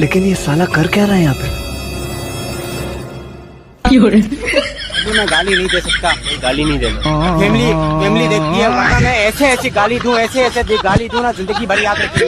लेकिन ये साला कर क्या रहा है यहाँ पे? मैं गाली नहीं दे सकता। गाली नहीं देना। फैमिली देखती है, वरना मैं ऐसे ऐसे गाली दूं, ऐसे ऐसे गाली दूं ना, जिंदगी भर याद रखी।